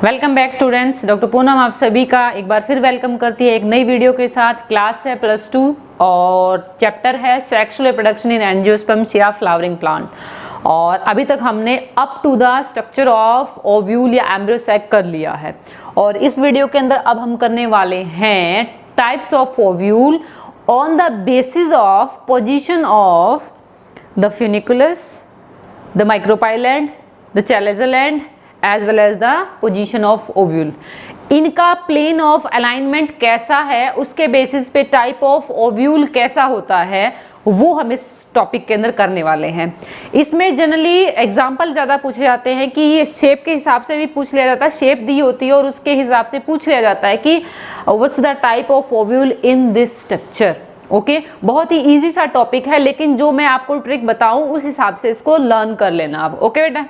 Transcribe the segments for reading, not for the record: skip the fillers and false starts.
Welcome back students. Doctor Poonam आप सभी का एक बार फिर वेलकम करती है एक नई वीडियो के साथ। क्लास है +2 और चैप्टर है सेक्सुअल रिप्रोडक्शन इन एंजियोस्पर्म्स या फ्लावरिंग प्लांट। और अभी तक हमने up to the structure of ovule या एम्ब्रियो सैक कर लिया है और इस वीडियो के अंदर अब हम करने वाले हैं types of ovule on the basis of position of the funiculus, the micropyle and, the chalazal end as well as the position of ovule। इनका प्लेन ऑफ अलाइनमेंट कैसा है, उसके बेसिस पे टाइप ऑफ ओव्यूल कैसा होता है, वो हम इस टॉपिक के अंदर करने वाले हैं। इसमें जनरली एग्जांपल ज़्यादा पूछे जाते हैं कि ये शेप के हिसाब से भी पूछ लिया जाता है, शेप दी होती है और उसके हिसाब से पूछ लिया जाता है कि what's the type of ovule in this structure. Okay, बहुत ही इजी सा टॉपिक है, लेकिन जो मैं आपको ट्रिक बताऊं उस हिसाब से इसको लर्न कर लेना आप। ओके बेटा,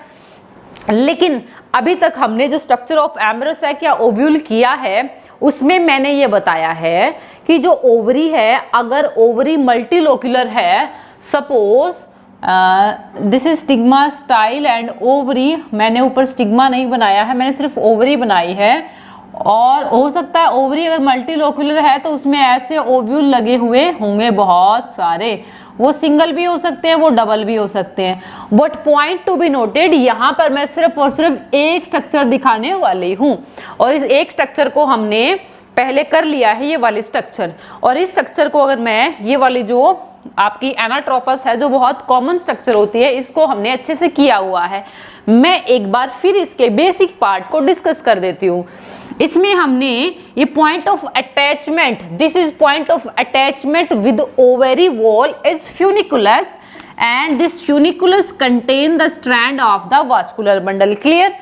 लेकिन अभी तक हमने जो स्ट्रक्चर ऑफ एम्ब्रियो सैक या ओव्यूल किया है उसमें मैंने ये बताया है कि जो ओवरी है, अगर ओवरी मल्टीलोक्यूलर है, suppose this is stigma style and ovary, मैंने ऊपर स्टिग्मा नहीं बनाया है, मैंने सिर्फ ओवरी बनाई है। और हो सकता है ओवरी अगर मल्टीलोक्यूलर है तो उसमें ऐसे ओव्यूल लगे हुए होंगे बहुत सारे, वो सिंगल भी हो सकते हैं, वो डबल भी हो सकते हैं। But point to be noted, यहाँ पर मैं सिर्फ और सिर्फ एक स्ट्रक्चर दिखाने वाली हूँ और इस एक स्ट्रक्चर को हमने पहले कर लिया है, ये वाली स्ट्रक्चर। और इस स्ट्रक्चर को अगर मैं ये वाली जो आपकी एनाट्रोपस है, जो बहुत कॉमन स्ट्रक्चर होती है, इसको हमने अच्छे से किया हुआ है। मैं एक बार फिर इसके बेसिक पार्ट को डिस्कस कर देती हूँ। इसमें हमने ये point of attachment, this is point of attachment with ovary wall is funiculus and this funiculus contain the strand of the vascular bundle. Clear.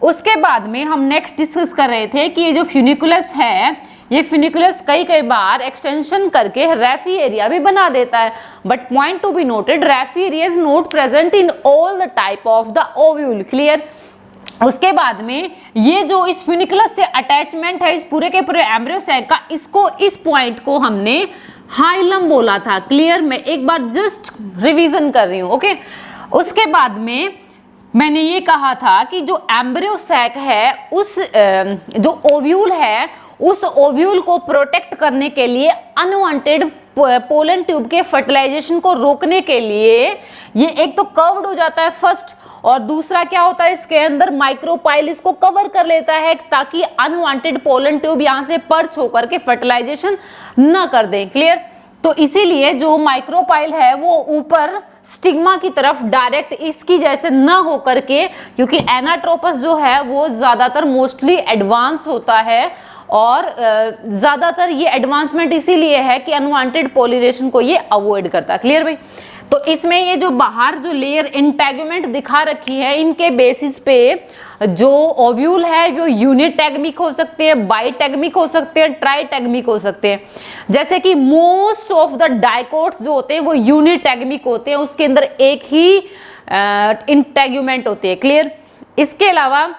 उसके बाद में हम नेक्स्ट डिस्कस कर रहे थे कि ये जो फ्यूनिकुलस है, ये फ्यूनिकुलस कई बार एक्सटेंशन करके रैफी एरिया भी बना देता है। But point to be noted, raphe area is not present in all the type of the ovule. Clear. उसके बाद में ये जो इस फ्यूनिकुलस से अटैचमेंट है इस पूरे के पूरे एम्ब्रियो सैक का, इसको इस पॉइंट को हमने हाइलम बोला था। क्लियर। मैं एक बार जस्ट रिवीजन कर रही हूँ। ओके। उसके बाद में मैंने ये कहा था कि जो एम्ब्रियो सैक है, उस जो ओव्यूल है, उस ओव्यूल को प्रोटेक्ट करने के लिए, अनवांटेड पोलन ट्यूब के फर्टिलाइजेशन को रोकने के लिए, ये एक तो कर्व्ड हो जाता है फर्स्ट, और दूसरा क्या होता है, इसके अंदर माइक्रोपाइल इसको कवर कर लेता है ताकि अनवांटेड पोलन ट्यूब यहाँ से पर्च होकर के फर्टिलाइजेशन न कर दें। क्लियर। तो इसीलिए जो माइक्रोपाइल है वो ऊपर स्टिग्मा की तरफ डायरेक्ट इसकी जैसे न होकर के, क्योंकि एनाट्रोपस जो है वो ज्यादातर मोस्टली एडवांस होता है और ज्यादातर ये एडवांसमेंट इसीलिए है कि अनवांटेड पोलिनेशन को ये अवॉइड करता है। क्लियर भाई। तो इसमें ये जो बाहर जो लेयर इंटेगुमेंट दिखा रखी है, इनके बेसिस पे जो ओव्यूल है वो यूनिटैगमिक हो सकते हैं, बाइटैगमिक हो सकते हैं, ट्राइटैगमिक हो सकते हैं। जैसे कि मोस्ट ऑफ द डाइकोट्स जो होते हैं वो यूनिटैगमिक होते हैं, उसके अंदर एक ही इंटेगुमेंट होती है। क्लियर। इसके अलावा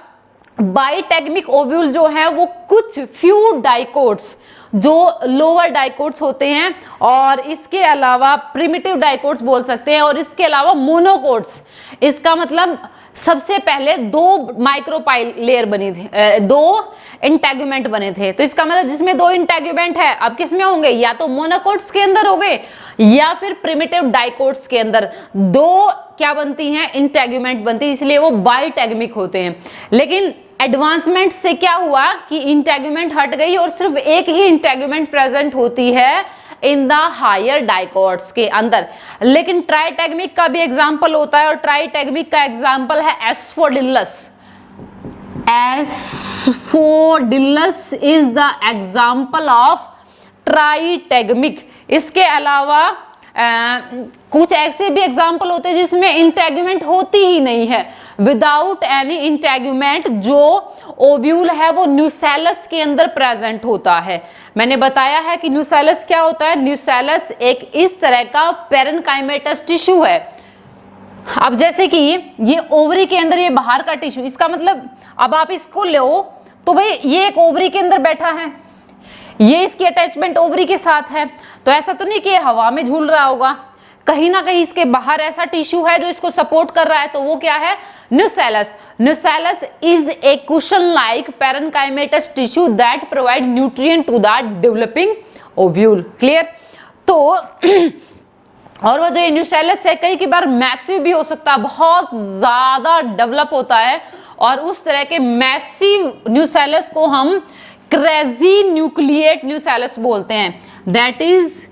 बाइटैगमिक ओव्यूल जो है वो कुछ फ्यू डाइकोट्स जो लोअर डाइकोट्स होते हैं, और इसके अलावा प्रिमिटिव डाइकोट्स बोल सकते हैं, और इसके अलावा मोनोकोट्स। इसका मतलब सबसे पहले दो माइक्रोपाइल लेयर बनी थी, दो इंटेगुमेंट बने थे। तो इसका मतलब जिसमें दो इंटेगुमेंट है, अब किसमें होंगे, या तो मोनोकोट्स के अंदर होंगे या फिर प्रिमिटिव डाइकोट्स के अंदर दो क्या बनती हैं, इंटेगुमेंट बनती है, इसलिए वो बाइटैगमिक होते हैं। लेकिन एडवांसमेंट से क्या हुआ कि इंटेगुमेंट हट गई और सिर्फ एक ही इंटेगुमेंट प्रेजेंट होती है इन द हायर डाइकोट्स के अंदर। लेकिन ट्राइटैगमिक का भी एग्जांपल होता है, और ट्राइटैगमिक का एग्जांपल है एस्फोडिलस। एस्फोडिलस इज द एग्जांपल ऑफ ट्राइटैगमिक। इसके अलावा कुछ ऐसे भी एग्जाम्पल होते हैं जिसमें इंटेगुमेंट होती ही नहीं है, विदाउट एनी इंटेगुमेंट जो ओव्यूल है वो न्यूसेलस के अंदर प्रेजेंट होता है। मैंने बताया है कि न्यूसेलस क्या होता है। न्यूसेलस एक इस तरह का पेरेन्काइमेटस टिश्यू है। अब जैसे कि ये ओवरी के अंदर ये बाहर का टिश्यू, इसका मतलब अब आप इसको लो तो भाई ये एक ओवरी के अंदर बैठा है, ये इसकी अटैचमेंट ओवरी के साथ है, तो ऐसा तो नहीं कि ये हवा में झूल रहा होगा। कहीं ना कहीं इसके बाहर ऐसा टिश्यू है जो इसको सपोर्ट कर रहा है, तो वो क्या है? Nucellus. Nucellus is a cushion like parenchymatous tissue that provide nutrient to the developing ovule. Clear? तो और वो जो न्यूसेलस है कई बार मैसिव भी हो सकता है, बहुत ज्यादा डेवलप होता है, और उस तरह के मैसिव न्यूसेलस को हम क्रेजी न्यूक्लिएट न्यूसेलस बोलते हैं. That is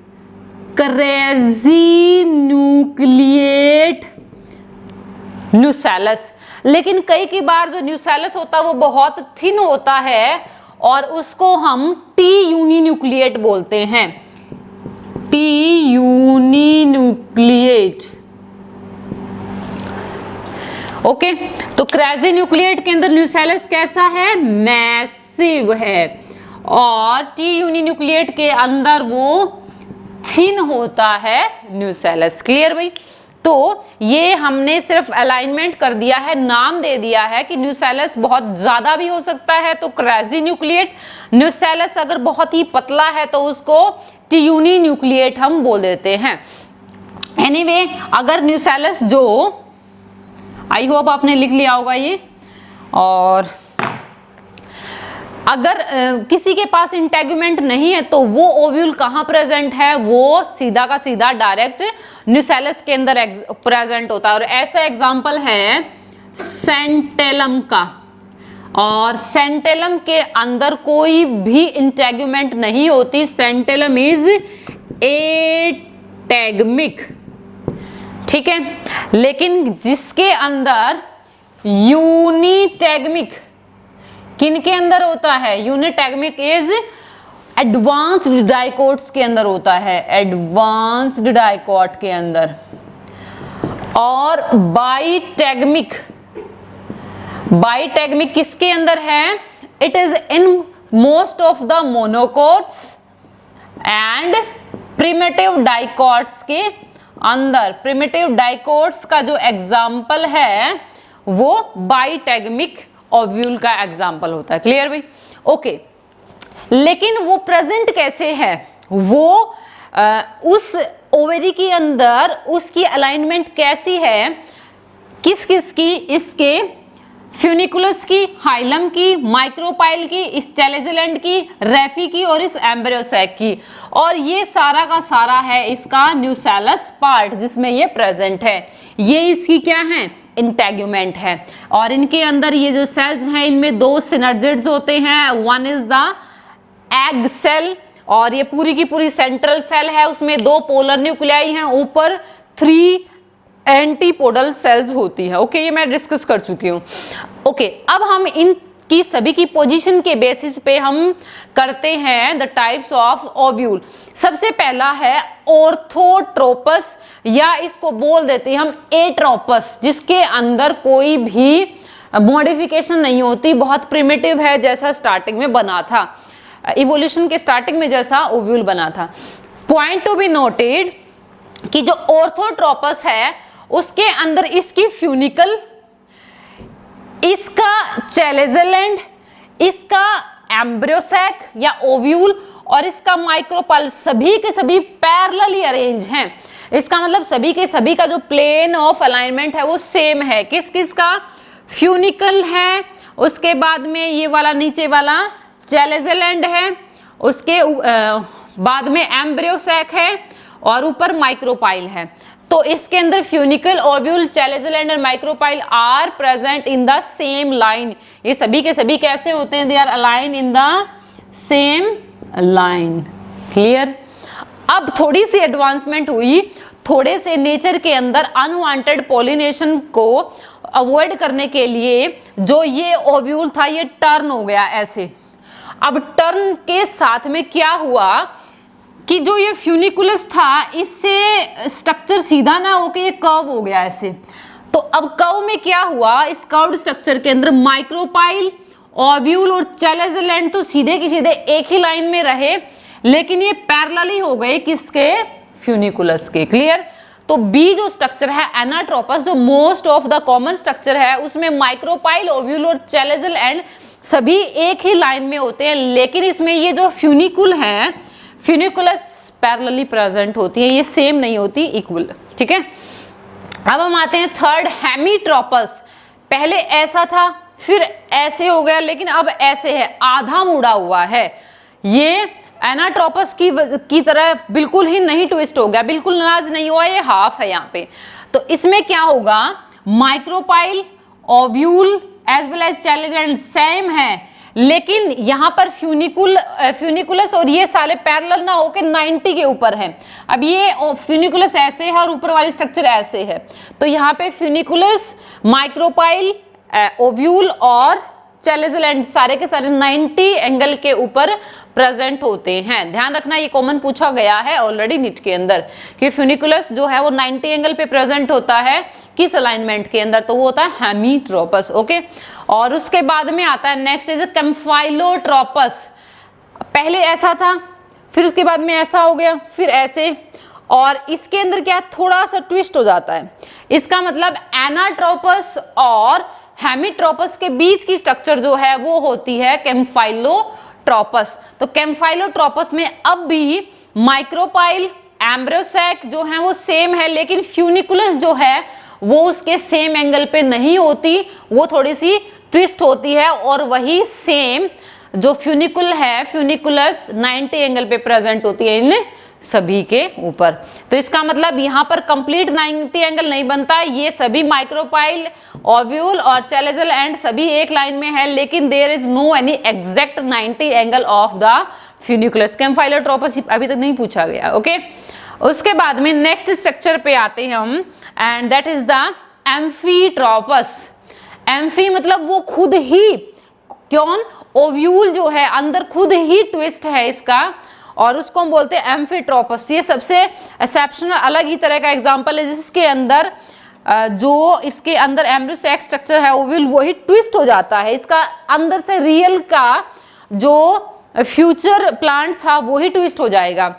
crazy nucleate nucellus. लेकिन कई बार जो न्यूसेलस होता है वो बहुत थिन होता है और उसको हम टी यूनिन्यूक्लिएट बोलते हैं. T uninucleate. ओके, तो क्रेजी न्यूक्लिएट के अंदर न्यूसेलस कैसा है? मैसिव है. और टी यूनिन्यूक्लिएट के अंदर वो थिन होता है न्यूसेलस. क्लियर भाई? तो ये हमने सिर्फ अलाइनमेंट कर दिया है, नाम दे दिया है कि न्यूसेलस बहुत ज्यादा भी हो सकता है तो क्रेजी न्यूक्लिएट, न्यूसेलस अगर बहुत ही पतला है तो उसको टी यूनिन्यूक्लिएट हम बोल देते हैं. एनीवे, अगर न्यूसेलस जो, आई होप आपने लिख लिया होगा ये, और अगर किसी के पास इंटेगुमेंट नहीं है तो वो ओव्यूल कहाँ प्रेजेंट है? वो सीधा का सीधा डायरेक्ट न्यूसेलस के अंदर प्रेजेंट होता है. और ऐसा एग्जांपल है सेंटेलम का, और सेंटेलम के अंदर कोई भी इंटेगुमेंट नहीं होती. Santalum is ategmic. ठीक है, लेकिन जिसके अंदर यूनिटैगमिक, किनके अंदर होता है? यूनिटैगमिक इज एडवांस्ड डाइकोट्स के अंदर होता है, एडवांस्ड डाइकोट के अंदर. और बाइटैगमिक, बाइटैगमिक किसके अंदर है? It is in most of the monocots and primitive dicots के अंदर. प्रिमिटिव डाइकोट्स का जो एग्जाम्पल है वो बाइटैगमिक ओव्यूल का एग्जाम्पल होता है. क्लियर भाई? ओके, लेकिन वो प्रेजेंट कैसे है? वो उस ओवरी के अंदर उसकी अलाइनमेंट कैसी है? किस किस की? इसके फ्यूनिकुलस की, हाइलम की, माइक्रोपाइल की, इस चैलेजेलेंड की, रेफी की और इस एम्ब्रियोसैक की. और ये सारा का सारा है इसका न्यूसेलस पार्ट जिसमें ये प्रेजेंट है. ये इसकी क्या है? इंटेगुमेंट है. और इनके अंदर ये जो सेल्स हैं इनमें दो सिनर्जिड्स होते हैं. One is the egg cell, और ये पूरी की पूरी सेंट्रल सेल है, उसमें दो पोलर न्यूक्लियाई हैं, ऊपर 3 एंटीपोडल सेल्स होती है. ओके, ये मैं डिस्कस कर चुकी हूँ. ओके, अब हम इनकी सभी की पोजीशन के बेसिस पे हम करते हैं द टाइप्स ऑफ ओव्यूल. सबसे पहला है ऑर्थोट्रोपस, या इसको बोल देते हैं हम एट्रोपस, जिसके अंदर कोई भी मॉडिफिकेशन नहीं होती, बहुत प्रिमिटिव है, जैसा स्टार्टिंग में बना था, इवोल्यूशन के स्टार्टिंग में जैसा ओव्यूल बना था. पॉइंट टू बी नोटेड कि जो ऑर्थोट्रोपस है उसके अंदर इसकी फ्यूनिकल, इसका चैलेजेलेंड, इसका एम्ब्रियोसैक या ओव्यूल और इसका माइक्रोपाइल सभी के सभी पैरेलली अरेंज हैं. इसका मतलब सभी के सभी का जो प्लेन ऑफ अलाइनमेंट है वो सेम है. किस किस का? फ्यूनिकल है, उसके बाद में ये वाला नीचे वाला चैलेजेलेंड है, उसके बाद में एम्ब्रियोसैक है और ऊपर माइक्रोपाइल है. तो इसके अंदर फ्यूनिकल, ओव्यूल, चैलेजेलेंड और micropyle are present in the same line. ये सभी के सभी कैसे होते हैं? They are align in the same line. Clear? अब थोड़ी सी एडवांसमेंट हुई, थोड़े से नेचर के अंदर अनवांटेड पॉलिनेशन को अवॉइड करने के लिए जो ये ओव्यूल था ये टर्न हो गया ऐसे. अब टर्न के साथ में क्या हुआ कि जो ये फ्यूनिकुलस था इससे स्ट्रक्चर सीधा ना होके ये कर्व हो गया ऐसे. तो अब कर्व में क्या हुआ? इस कर्व्ड स्ट्रक्चर के अंदर माइक्रोपाइल, ओव्यूल और चैलेजेलेंड तो सीधे के सीधे एक ही लाइन में रहे, लेकिन ये पैरेलली हो गए किसके? फ्यूनिकुलस के. क्लियर? तो बी जो स्ट्रक्चर है एनाट्रोपस, जो most of the common structure है, उसमें माइक्रोपाइल, ओव्यूल और चैलेजेलेंड सभी एक ही लाइन में होते हैं, लेकिन इसमें ये जो फ्यूनिकुल है, फ्यूनिकुलस पैरेलली प्रेजेंट होती है, ये सेम नहीं होती, इक्वल ठीक है। अब हम आते हैं थर्ड, हेमीट्रोपस। पहले ऐसा था, फिर ऐसे हो गया, लेकिन अब ऐसे है, आधा मुड़ा हुआ है। ये एनाट्रोपस की तरह बिल्कुल ही नहीं ट्विस्ट हो गया, बिल्कुल नाराज नहीं हुआ, ये हाफ है यहाँ पे। तो इसमें क्या होगा, micropyle, ovule as well as chalaza same है, लेकिन यहाँ पर फ्यूनिकुलस और ये सारे पैरेलल ना होके 90 के ऊपर है। अब ये फ्यूनिकुलस ऐसे है और ऊपर वाली स्ट्रक्चर ऐसे है, तो यहाँ पे फ्यूनिकुलस, माइक्रोपाइल, ओव्यूल और चैलेंजल एंड सारे के सारे 90 एंगल के ऊपर प्रेजेंट होते हैं। ध्यान रखना, ये कॉमन पूछा गया है ऑलरेडी नीट के अंदर कि फ्यूनिकुलस जो है वो 90 एंगल पे प्रेजेंट होता है किस अलाइनमेंट के अंदर, तो वो होता है हेमीट्रोपस। ओके, और उसके बाद में आता है नेक्स्ट इज कैम्फाइलोट्रोपस। पहले ऐसा था, फिर उसके बाद में ऐसा हो गया, फिर ऐसे, और इसके अंदर क्या थोड़ा सा ट्विस्ट हो जाता है। इसका मतलब एनाट्रोपस और हेमीट्रोपस के बीच की स्ट्रक्चर जो है वो होती है कैम्फाइलोट्रोपस। तो कैम्फाइलोट्रोपस में अब भी माइक्रोपाइल, एम्ब्रोसैक जो है वो सेम है, लेकिन फ्यूनिकुलस जो है वो उसके सेम एंगल पे नहीं होती, वो थोड़ी सी ट्विस्ट होती है, और वही सेम जो फ्यूनिकुल है, फ्यूनिकुलस 90 एंगल पे प्रेजेंट होती है इन सभी के ऊपर। तो इसका मतलब यहाँ पर कंप्लीट 90 एंगल नहीं बनता है, ये सभी माइक्रोपाइल, ओव्यूल और चैलेंजल एंड सभी एक लाइन में है, लेकिन there is no any exact 90 angle of the funiculus. Campylotropous अभी तक नहीं पूछा गया। ओके, उसके बाद में नेक्स्ट स्ट्रक्चर पे आते हैं हम, and that is the amphitropous. Amphi मतलब वो खुद ही, कौन, ओव्यूल जो है अंदर खुद ही ट्विस्ट है इसका, और उसको हम बोलते हैं एम्फीट्रोपस। ये सबसे एक्सेप्शनल अलग ही तरह का एग्जांपल है, जिसके अंदर जो इसके अंदर एम्ब्रोसैक स्ट्रक्चर है ओव्यूल वही ट्विस्ट हो जाता है, इसका अंदर से रियल का जो फ्यूचर प्लांट था वही ट्विस्ट हो जाएगा।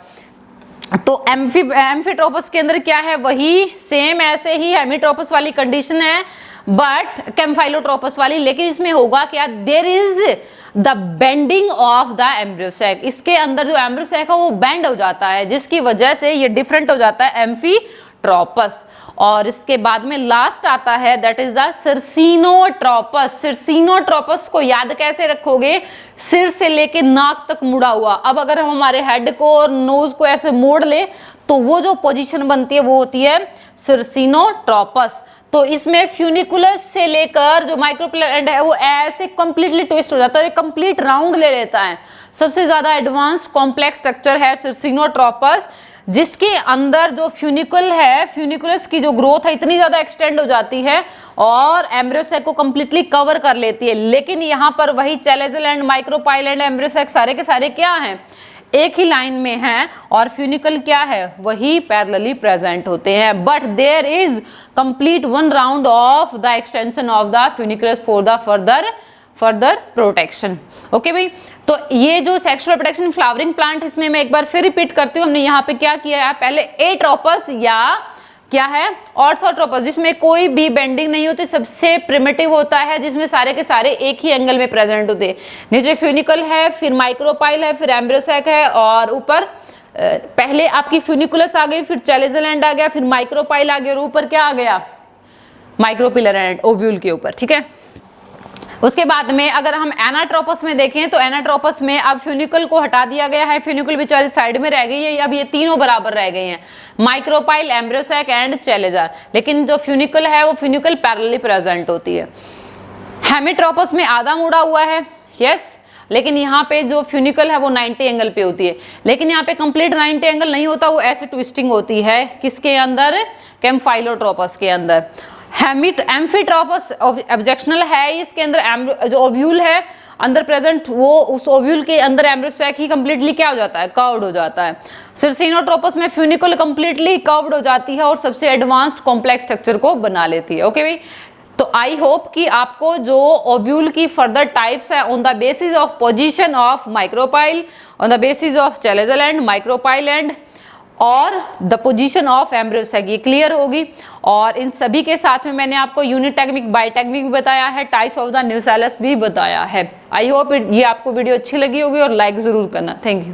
तो एम्फीट्रोपस के अंदर क्या है, वही सेम ऐसे ही हेमीट्रोपस वाली कंडीशन है, बट कैम्फाइलोट्रोपस वाली, लेकिन इसमें होगा क्या, there is the bending of the embryo sac. इसके अंदर जो एम्ब्रोसैक है वो बेंड हो जाता है, जिसकी वजह से ये डिफरेंट हो जाता है एम्फीट्रोपस। और इसके बाद में लास्ट आता है दैट इज द सिरसिनोट्रोपस। सिरसिनोट्रोपस को याद कैसे रखोगे, सिर से लेके नाक तक मुड़ा हुआ। अब अगर हम हमारे हेड को और नोज को ऐसे मोड़ ले तो वो जो पोजीशन बनती है वो होती है सिरसिनोट्रोपस। तो इसमें फ्यूनिकुलस से लेकर जो माइक्रोप्लांट है वो ऐसे कंप्लीटली ट्विस्ट हो जाता है, कंप्लीट राउंड ले लेता है। सबसे ज्यादा एडवांस कॉम्प्लेक्स स्ट्रक्चर है सिरसिनोट्रोपस, जिसके अंदर जो फ्यूनिकल है, फ्यूनिकुलस की जो ग्रोथ है इतनी ज्यादा एक्सटेंड हो जाती है और एम्ब्रोसैक को कंप्लीटली कवर कर लेती है। लेकिन यहाँ पर वही चैलेंजल एंड माइक्रोपाइल एंड एम्ब्रोसैक सारे के सारे क्या हैं, एक ही लाइन में हैं, और फ्यूनिकल क्या है, वही पैरेलली प्रेजेंट होते हैं। But there is complete one round of the extension of the funiculus for the further protection. Okay भाई, तो ये जो सेक्सुअल प्रोटेक्शन फ्लावरिंग प्लांट, इसमें मैं एक बार फिर रिपीट करती हूँ, हमने यहाँ पे क्या किया है, पहले एट्रोपस या क्या है, ऑर्थोट्रोपस, जिसमें कोई भी बेंडिंग नहीं होती, सबसे प्रिमिटिव होता है, जिसमें सारे के सारे एक ही एंगल में प्रेजेंट होते हैं। नीचे फ्यूनिकल है, फिर माइक्रोपाइल है, फिर एम्ब्रोसैक है, और ऊपर पहले आपकी फ्यूनिकुलस आ गई, फिर चैलेंजल एंड आ गया, फिर माइक्रोपाइल आ गया, और ऊपर क्या आ गया, माइक्रोपिलर एंड ओव्यूल के ऊपर। ठीक है, उसके बाद में अगर हम एनाट्रोपस में देखें तो एनाट्रोपस में अब फ्यूनिकल को हटा दिया गया है, फ्यूनिकल बेचारी साइड में रह गई है, अब ये तीनों बराबर रह गए हैं, माइक्रोपाइल, एम्ब्रोसैक एंड चैलेंजर। लेकिन जो फ्यूनिकल है वो फ्यूनिकल पैरेलली प्रेजेंट होती है। हेमीट्रोपस में आधा मुड़ा हुआ है, यस, लेकिन यहाँ पे जो फ्यूनिकल है वो 90 एंगल पे होती है, लेकिन यहाँ पे कंप्लीट 90 एंगल नहीं होता, वो ऐसे ट्विस्टिंग होती है, किसके अंदर, कैम्फाइलोट्रोपस के अंदर। एम्फीट्रोपस ऑब्जेक्शनल है, इसके अंदर जो ओव्यूल है अंदर प्रेजेंट, वो उस ओव्यूल के अंदर एम्ब्रोसैक ही कंप्लीटली क्या हो जाता है, कर्व्ड हो जाता है। सिरसिनोट्रोपस में फ्यूनिकल कंप्लीटली कर्व्ड हो जाती है और सबसे एडवांस्ड कॉम्प्लेक्स स्ट्रक्चर को बना लेती है। ओके भाई, तो आई होप कि आपको जो ओव्यूल की फर्दर टाइप्स है on the basis of position of micropyle, on the basis of chalazal end micropyle end और द पोजीशन ऑफ एम्ब्रोसैक, ये क्लियर होगी। और इन सभी के साथ में मैंने आपको यूनिटेक्निक, बायोटेक्निक भी बताया है, टाइप्स ऑफ द न्यूसेलस भी बताया है। आई होप ये आपको वीडियो अच्छी लगी होगी और लाइक जरूर करना। Thank you.